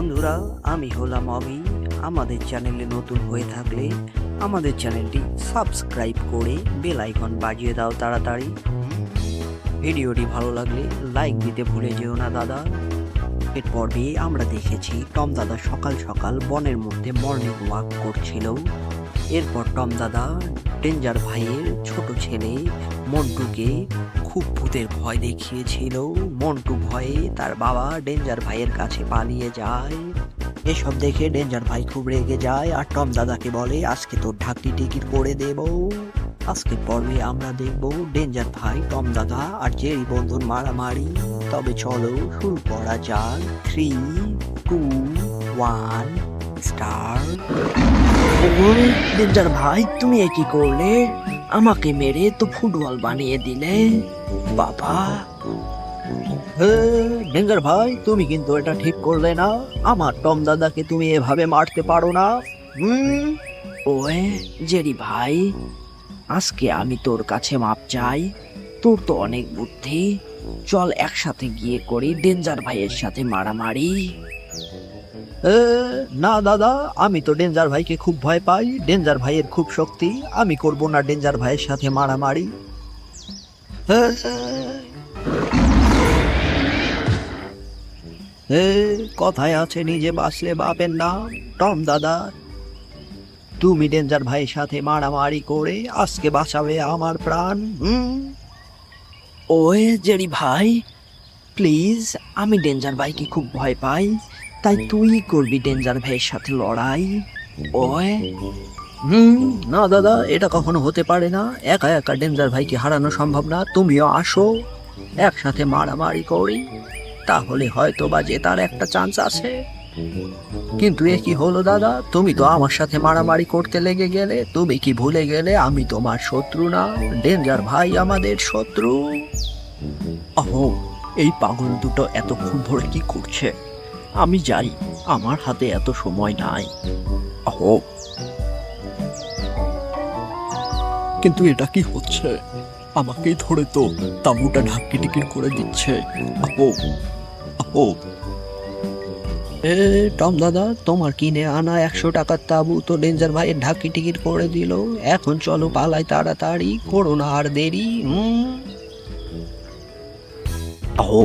বন্ধুরা, আমি হলাম অভি। আমাদের চ্যানেলে নতুন হয়ে থাকলে আমাদের চ্যানেলটি সাবস্ক্রাইব করে বেল আইকন বাজিয়ে দাও তাড়াতাড়ি। ভিডিওটি ভালো লাগলে লাইক দিতে ভুলে যেও না দাদা। এর পর্বে আমরা দেখেছি টম দাদা সকাল সকাল বনের মধ্যে মর্নিং ওয়াক করছিল। এরপর টম দাদা ডেঞ্জার ভাইয়ের ছোট ছেলে মন্টুকে খুব ভূতের ভয় দেখিয়েছিল। মন্টু ভয়ে তার বাবা ডেঞ্জার ভাইয়ের কাছে পালিয়ে যায়। এসব দেখে ডেঞ্জার ভাই খুব রেগে যায় আর টম দাদাকে বলে, আজকে তোর ঢাকটি টিকিট করে দেব। আজকের পর্বে আমরা দেখব ডেঞ্জার ভাই, টম দাদা আর জেরি বন্ধুর মারামারি। তবে চলো শুরু করা যাক। 3, 2, 1 স্টার্ট। ডেঞ্জার ভাই, তুমি এ কি করলে? আমাকে মেরে তো ফুটবল বানিয়ে দিলে বাবা। ডেঞ্জার ভাই, তুমি কিন্তু এটা ঠিক করলে না। আমার টম দাদাকে তুমি এভাবে মারতে পারো না। ওয়ে জেরি ভাই, আজকে আমি তোর কাছে মাপ চাই। তোর তো অনেক বুদ্ধি। চল একসাথে গিয়ে করি ডেঞ্জার ভাইয়ের সাথে মারামারি। না দাদা, আমি তো ডেঞ্জার ভাইকে খুব ভয় পাই। ডেঞ্জার ভাইয়ের খুব শক্তি, আমি করব না ডেঞ্জার ভাইয়ের সাথে মারামারি। কথায় আছে, নিজে বাঁচলে বাপের নাম। টম দাদা, তুমি ডেঞ্জার ভাইয়ের সাথে মারামারি করে আজকে বাঁচাবে আমার প্রাণ। ওয়ে জেরি ভাই, প্লিজ, আমি ডেঞ্জার ভাইকে খুব ভয় পাই, তাই তুই করবি ডেঞ্জার ভাইয়ের সাথে লড়াই। ওয়ে না দাদা, এটা কখনো হতে পারে না। একা একা ডেঞ্জার ভাইকে হারানো সম্ভব না। তুমিও আসো, একসাথে মারামারি করি, তাহলে হয়তো বা জেতার একটা চান্স আছে। কিন্তু এ কি হলো দাদা, তুমি তো আমার সাথে মারামারি করতে লেগে গেলে। তুমি কি ভুলে গেলে আমি তোমার শত্রু না? ডেঞ্জার ভাই আমাদের শত্রু। ওহ, এই পাগল দুটো এতক্ষণ ধরে কি করছে? আমি যাই, আমার হাতে এত সময় নাই। ওহ, কিন্তু এটা কি হচ্ছে? আমাকেই ধরে তো তাঁবুটা ঢাকি টিকিট করে দিচ্ছে। ওহ ওহ, টম দাদা, তোমার কিনে আনা 100 টাকার তাঁবু তো ডেঞ্জার ভাইয়ের ঢাকি টিকিট করে দিল। এখন চলো পালাই তাড়াতাড়ি, করো না আর দেরি। ও,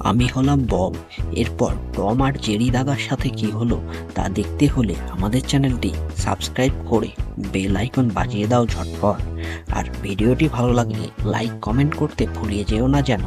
আমি হলাম বব। এরপর টম আর জেরি দাদার সাথে কি হলো তা দেখতে হলে আমাদের চ্যানেলটি সাবস্ক্রাইব করে বেল আইকন বাজিয়ে দাও ঝটপট। আর ভিডিওটি ভালো লাগলে লাইক কমেন্ট করতে ভুলিয়ে যেও না যেন।